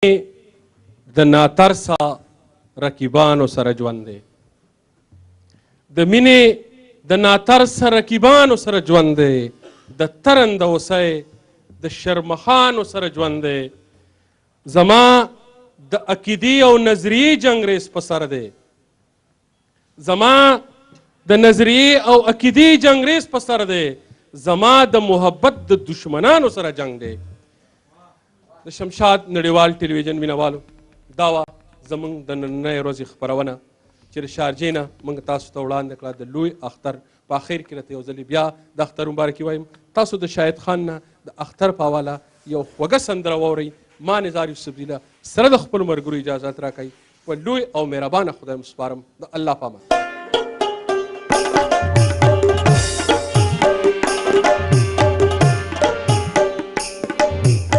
د ناترسه رقیبانو سره ژوند دی. د مینې د ناترسه رقیبانو سره ژوند دی. د ترنده اوسۍ د شرمخانو سره ژوند دی. زما د عقیدې او نظریې جنګریز په سر دی. زما د نظریې او عقیدې جنګریز په سر دی. زما د محبت د دشمنانو سره جنګ دی. د شمشاد نړیوال ټلویزیون مینوالو دا وه زموږ د نننۍ ورځې خپرونه چې د شارجې نه موږ تاسو ته وړاندې کړه د لوی اختر په اخر کې راته یو ځلې بیا د اختر مبارکي وایم. تاسو د شاهد خان نه د اختر په حواله یو خوږه سندره واورئ. ما نزار یوسف زیله سره د خپلو ملګرو اجازت راکوئ. په لوی او مهربانه خدای مو سپارم. د الله په امان.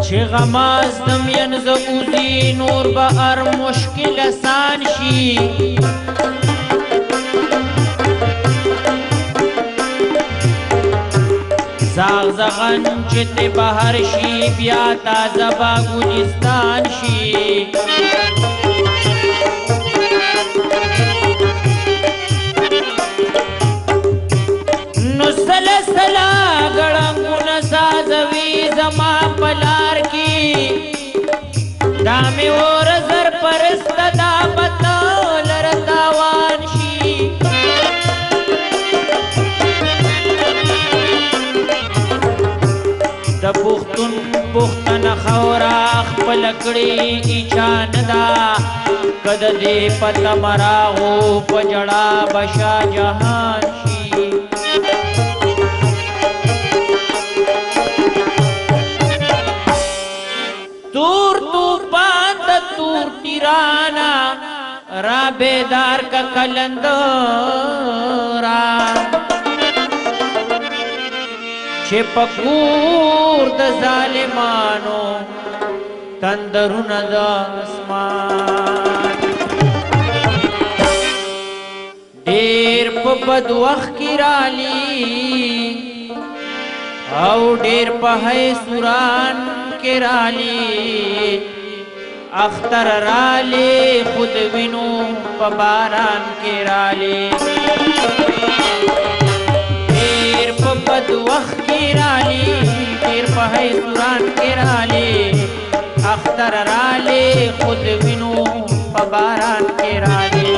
چه غماز دم ینز اوزی نور به ار مشکل آسان شی. زاغ زغن چه تی بهر شی بیا تازه با گلستان شی. نو سلسلا گڑنگون سازوی زما پلار دامی اور زر پرست دا بطول رتاوان شی. دا پختون پختن خوراخ پلکڑی ایچان دا کد دی پتا مراغو پجڑا بشا جہان شی. تور تیرانا را بیدار کا کلندرا چه پکور د ظالمانو تندرون د اسمان. ډیر په بد وخت کی رالی او ډیر په حیثوران کی رالی. اختر رالی خود وینو پا باران کے رالی. دیر پا بد وقت کی رالی دیر پا حیثوران کے رالی. اختر رالی خود وینو پا باران کے رالی.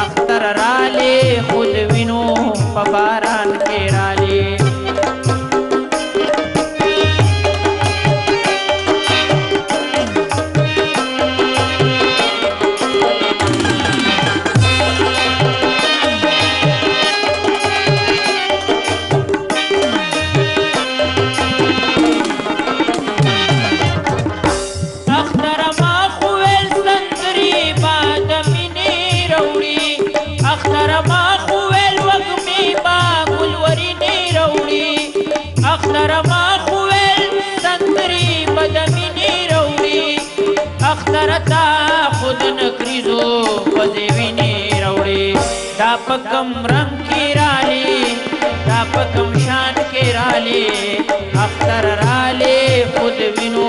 اختر رالی خود وینو پا باران کے رالی. دا پکم رنگ کی رالی دا پکم شان کی رالی. اختر رالی خود وینو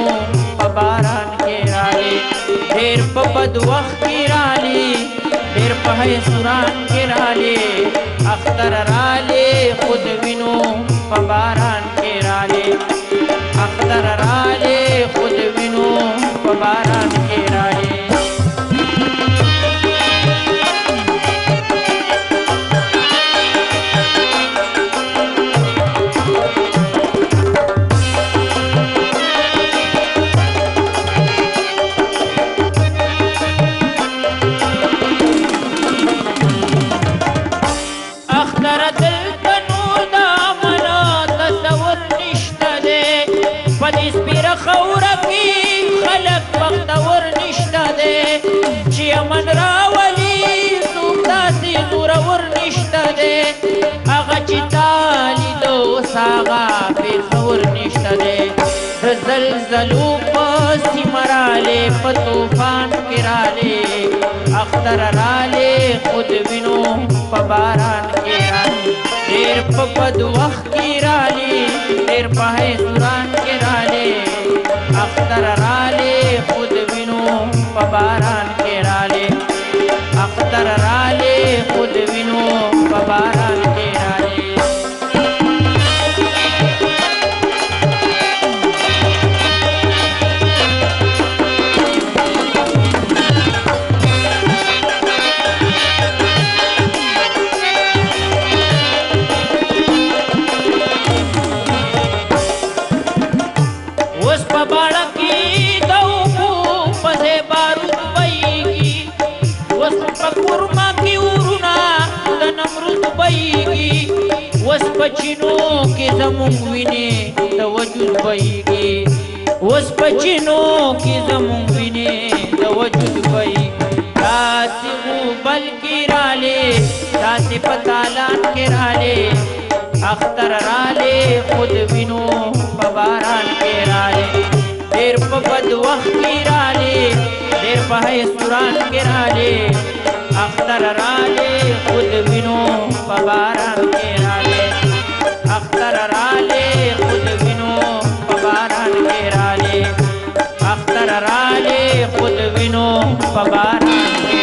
پا باران کی رالی. دیر پا بد وقت کی رالی دیر پا حیثوران کی رالی. اختر رالی خود وینو پا باران کی رالی. اختر رالی خود وینو پا باران کی رالی. من راولی سوکداسی زورور نشتا دے اغا چی تالی دو ساغا پی خور نشتا دے. زلزلو پسی مرالے پا توفان کرالے. اختر رالے خود وینو پا باران کرالے. دیر پا بد وقت کرالے دیر پا حیثوران کرالے. اختر رالے خود وینو پچینو کې زمونږ وینې د وجود بهیږي اوس پچینو کې زمونږ وینې د وجود بهیږي داسې غوبل کې رالې داسې په تالان کې رالې اختر رالې خود وینو په باران کې رالې ډېر په بد وخت کې رالې ډېر په حیثوران کې رالې اختر رالې خود وینو په باران کې رالې اختر رالې خود وینو په باران کې رالې اختر رالې خود وینو په باران کې